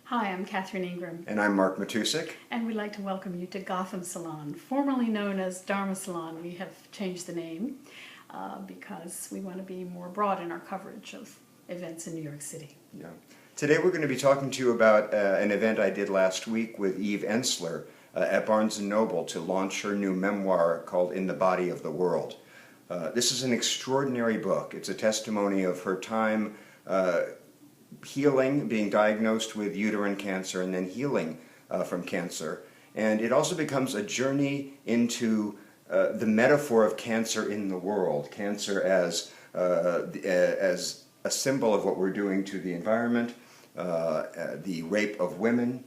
Hi, I'm Catherine Ingram, And I'm Mark Matusik. and we'd like to welcome you to Gotham Salon, formerly known as Dharma Salon. We have changed the name because we want to be more broad in our coverage of events in New York City. Yeah. Today we're going to be talking to you about an event I did last week with Eve Ensler at Barnes & Noble to launch her new memoir called In the Body of the World. This is an extraordinary book. It's a testimony of her time healing, being diagnosed with uterine cancer, and then healing from cancer. And it also becomes a journey into the metaphor of cancer in the world, cancer as a symbol of what we're doing to the environment, the rape of women,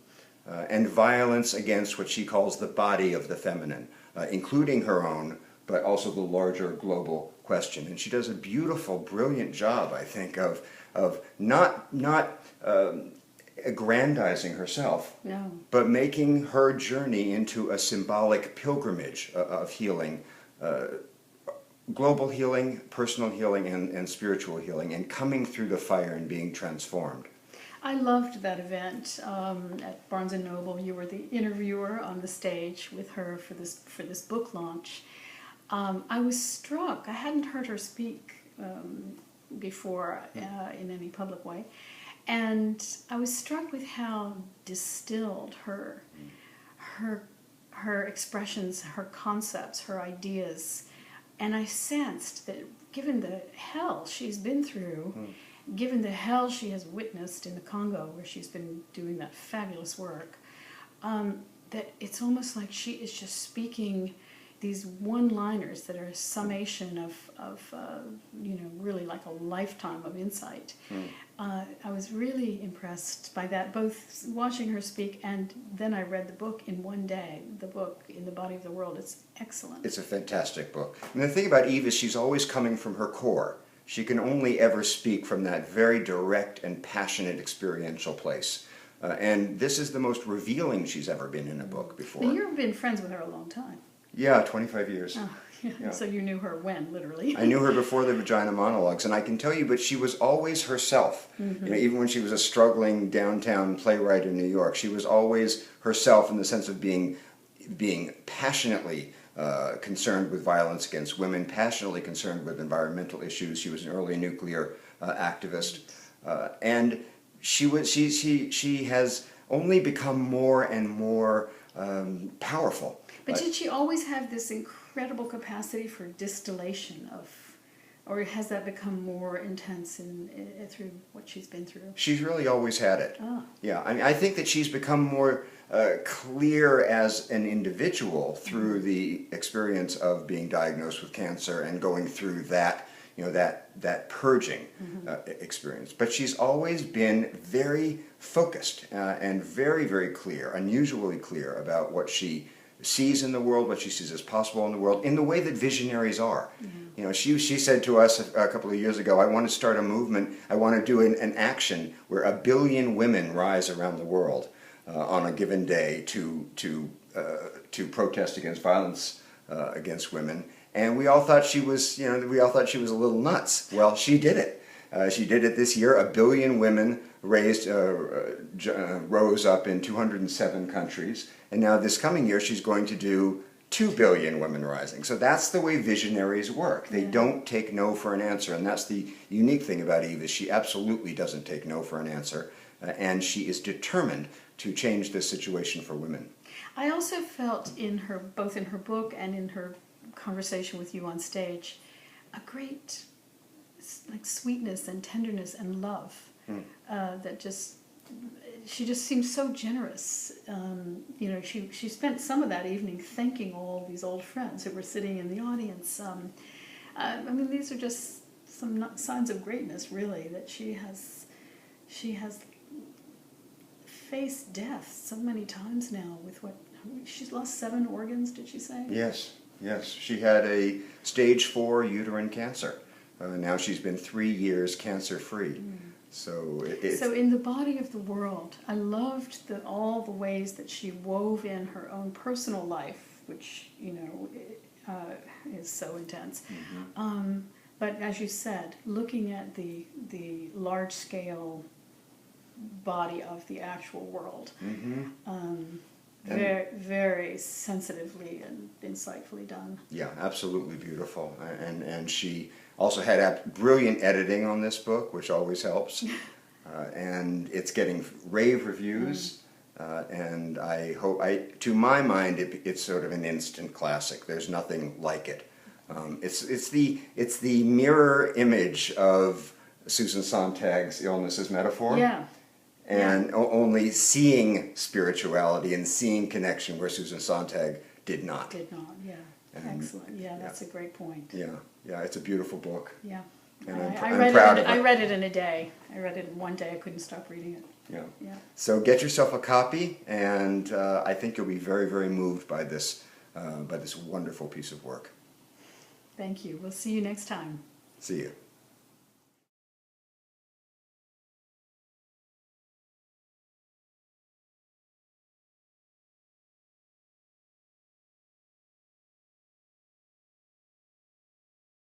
and violence against what she calls the body of the feminine, including her own, but also the larger global question. And she does a beautiful, brilliant job, I think, of not aggrandizing herself, No. but making her journey into a symbolic pilgrimage of healing, global healing, personal healing, and spiritual healing, and coming through the fire and being transformed. I loved that event at Barnes & Noble. You were the interviewer on the stage with her for this book launch. I was struck. I hadn't heard her speak before in any public way, and I was struck with how distilled her expressions, her concepts, her ideas, and I sensed that given the hell she's been through, given the hell she has witnessed in the Congo, where she's been doing that fabulous work, that it's almost like she is just speaking these one-liners that are a summation of really like a lifetime of insight. I was really impressed by that, both watching her speak and then I read the book in one day, the book In the Body of the World. It's excellent. It's a fantastic book. And the thing about Eve is she's always coming from her core. She can only ever speak from that very direct and passionate experiential place. And this is the most revealing she's ever been in a book before. Now, you've been friends with her a long time. Yeah, 25 years. Oh, yeah. Yeah. So you knew her when, literally? I knew her before the Vagina Monologues, and I can tell you, but she was always herself. Mm-hmm. Even when she was a struggling downtown playwright in New York, she was always herself in the sense of being passionately concerned with violence against women, passionately concerned with environmental issues. She was an early nuclear activist, and she has only become more and more powerful. But did she always have this incredible capacity for distillation or has that become more intense through what she's been through? She's really always had it. Ah. Yeah, I think that she's become more clear as an individual through the experience of being diagnosed with cancer and going through that, that purging experience. But she's always been very focused and very, very clear, unusually clear about what she sees in the world, what she sees as possible in the world, in the way that visionaries are. Mm-hmm. She said to us a couple of years ago, I want to start a movement, I want to do an action where 1 billion women rise around the world on a given day to protest against violence against women. And we all thought she was, a little nuts. Well, she did it. She did it this year. 1 billion women rose up in 207 countries, and now this coming year she's going to do 2 billion women rising. So that's the way visionaries work. They don't take no for an answer, and that's the unique thing about Eve is she absolutely doesn't take no for an answer, and she is determined to change this situation for women. I also felt both in her book and in her conversation with you on stage, a great sweetness and tenderness and love that she just seems so generous. She spent some of that evening thanking all these old friends who were sitting in the audience. These are just some signs of greatness, really, that she has faced death so many times now with she's lost 7 organs, did she say? Yes. She had a stage 4 uterine cancer. Now she's been 3 years cancer-free. So in the body of the world, I loved all the ways that she wove in her own personal life, which is so intense. But as you said, looking at the large scale body of the actual world. Mm-hmm. Very, very sensitively and insightfully done. Yeah, absolutely beautiful. And she also had brilliant editing on this book, which always helps. And it's getting rave reviews. And I hope, to my mind, it's sort of an instant classic. There's nothing like it. It's the mirror image of Susan Sontag's Illness as Metaphor. Yeah. And only seeing spirituality and seeing connection where Susan Sontag did not. Did not, yeah. And, excellent. Yeah, that's a great point. Yeah, yeah, it's a beautiful book. Yeah. And I'm proud of it. I read it in a day. I read it in one day. I couldn't stop reading it. Yeah. Yeah. So get yourself a copy, and I think you'll be very, very moved by this wonderful piece of work. Thank you. We'll see you next time. See you.